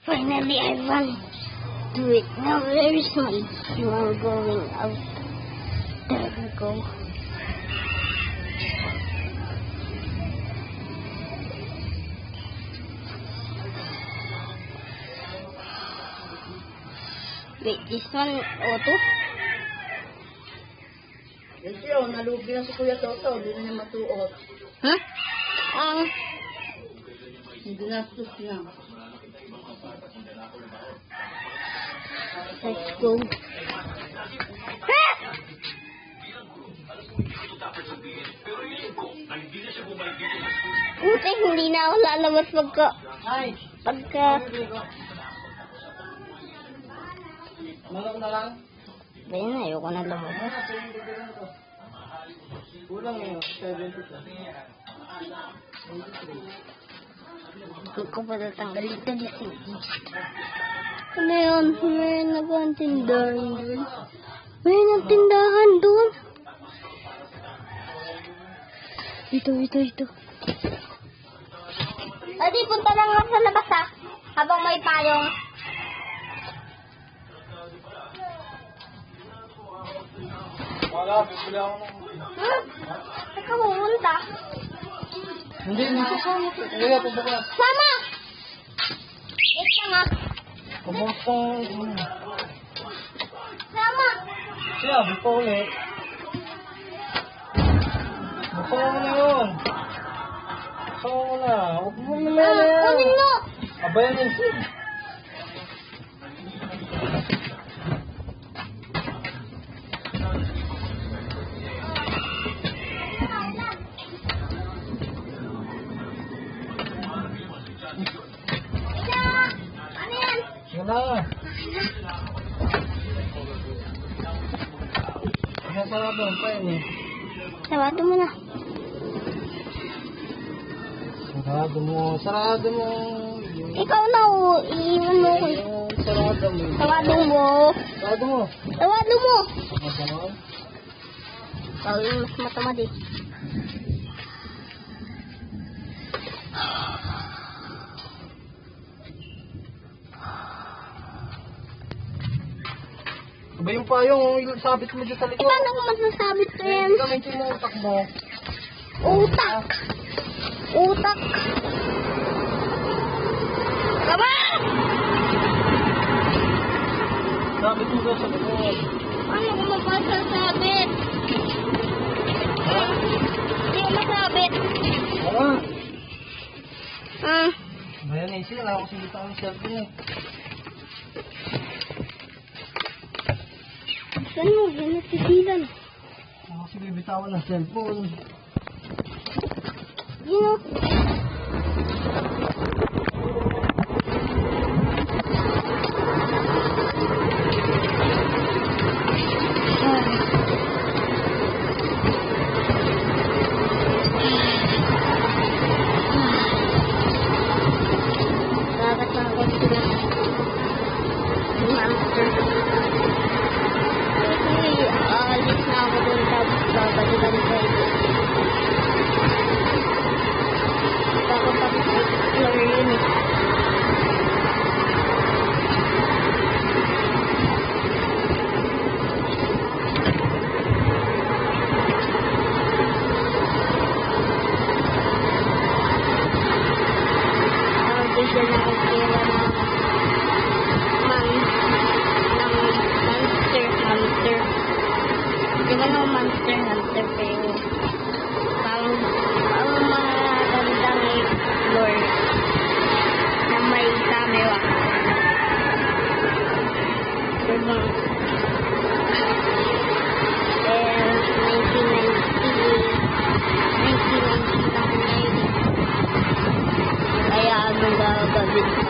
Finally, I run to it. Now, there is my one going out. There we go. Wait, this one auto? Kasi yun, nalugi na si Kuya Toto, hindi na niya matuot. Huh? Hindi nastos niya. Let's go. Puti, hindi na ako lalabas pagka... Malak na lang? Ayun, ayoko na lumabas. Kulang yun, 70. Huwag ko pa tatanggal ito di sige. Ano yun? May nagtindahan doon. May nagtindahan doon. Ito. Adi, punta lang nga sa labas ha. Habang may payong. Wala, bibili ako ng... Ikaw pumunta. Hindi kasama ko. Kaya po baka. Sama! Wait lang ha. Kumusta? Sama! Siya, buka ulit. Buka mo na yun. Buka mo na. Huwag mo na yan. Kunin mo! Abayan yun siya. Yan na. Sarado pa yun eh. Sarado mo na. Sarado mo. Ikaw na iiwan mo ko. Sarado mo. Sarado mo. Sarado mo. Sarado mo. Sarado mo. Ikaw yung mas matamad eh. Ba yung payong sabit mo dyan sa likod? Paano ko masasabit ko yan? Hindi ka medyo mo utak mo. Utak! Utak! Kaba! Sabit mo dyan sa likod. Paano ko mapasasabit? Hindi ko masabit. Oo. Ah. Bayan eh, sila ako silita ang cellphone eh. Saan mo? Ginatigilan. Ako kasi bibitawan ng cellphone. Gino. Dapat na ako sila. Hamster. Kasi alis na ako dun tapos babalikan ko. Baka pag-explore yun eh. Bigyan na ako pera Monster. Di ba no Monster Hunter pero parang magandang explore na may samewa. Diba? Eh, 1990 lang ngayon. Kaya anong gagawin pa?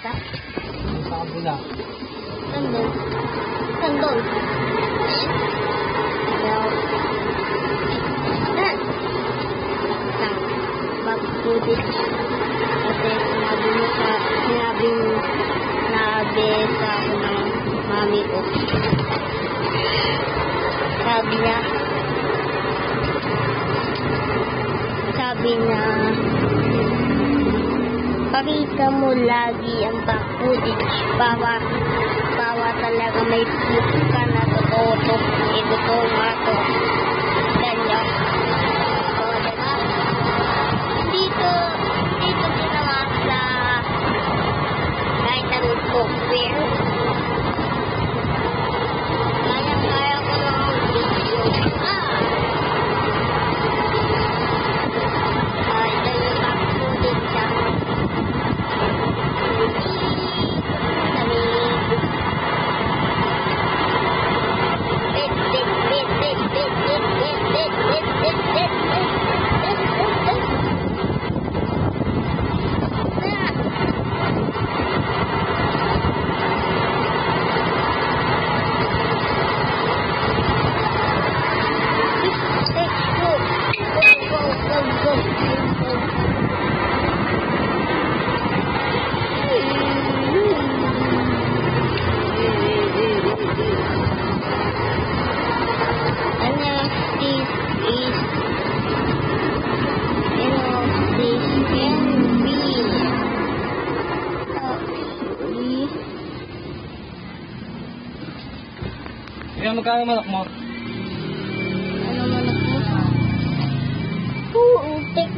isa. Sa kabila. Sandun. Sandun. Mag-footage. Kasi sinabi sa ako ng mami ko. Sabi niya, pakita mo lagi ang back footage para talaga may proof ka na totoo to. Totoo nga to. Ganyan. O, diba? Dito ginawa sa kahit ang software. Kaya ko lang mag-video. Ito yung back footage siya. Kaya magkano manok mo? Ano manok mo?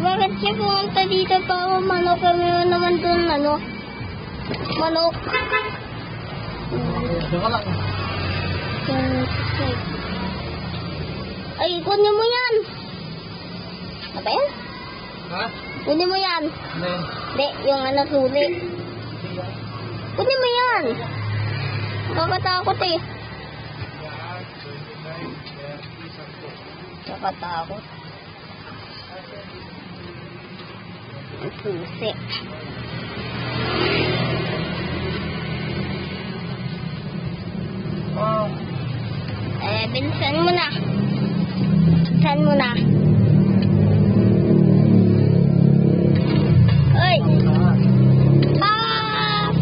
Bakit siya pumunta dito para manok? Kami naman dun, manok. Ito ka lang. Ay, kunin mo yan. Ano ba yan? Ha? Kunin mo yan. Ano yun? Hindi, yung sulit. Kunin mo yan. Nakakatakot eh. Nakatakot. Ang susi. Oh. Bilisan mo na. Bilisan mo na. Ay!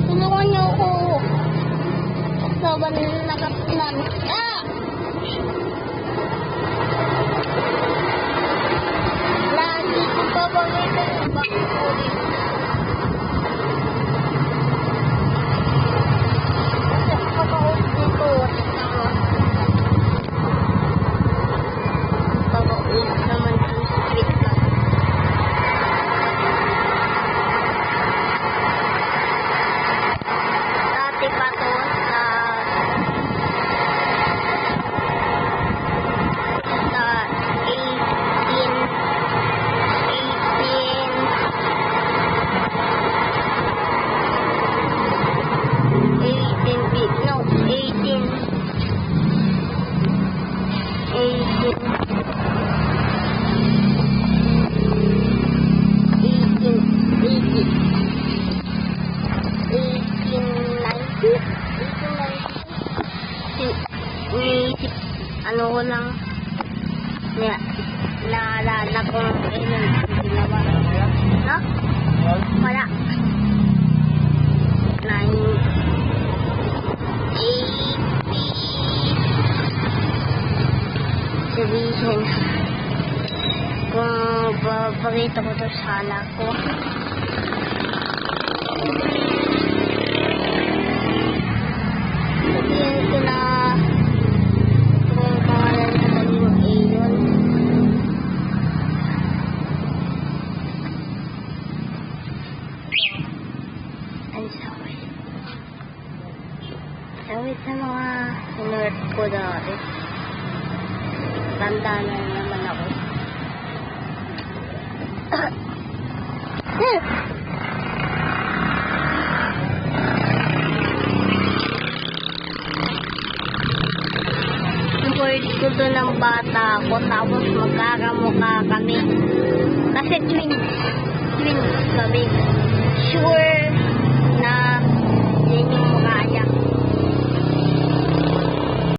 Tulungan niyo ako. Saban nakaplan. Lagi ko pa pagkita yung backstory. Kasi kapag dito, pag-ulit naman sa street ka. Dati pa to ano ko lang naalala kong ginawa. No? Wala. 980 sabihin kung papakita ko to sa anak ko. Sabihin ko na kung pangalan na yung Ayon. I'm sorry. Sorry sa mga sinurt ko dati. Tanda na naman ako. Word ko doon ng bata ako, tapos magkakamukha kami. Kasi twins kami. Sure.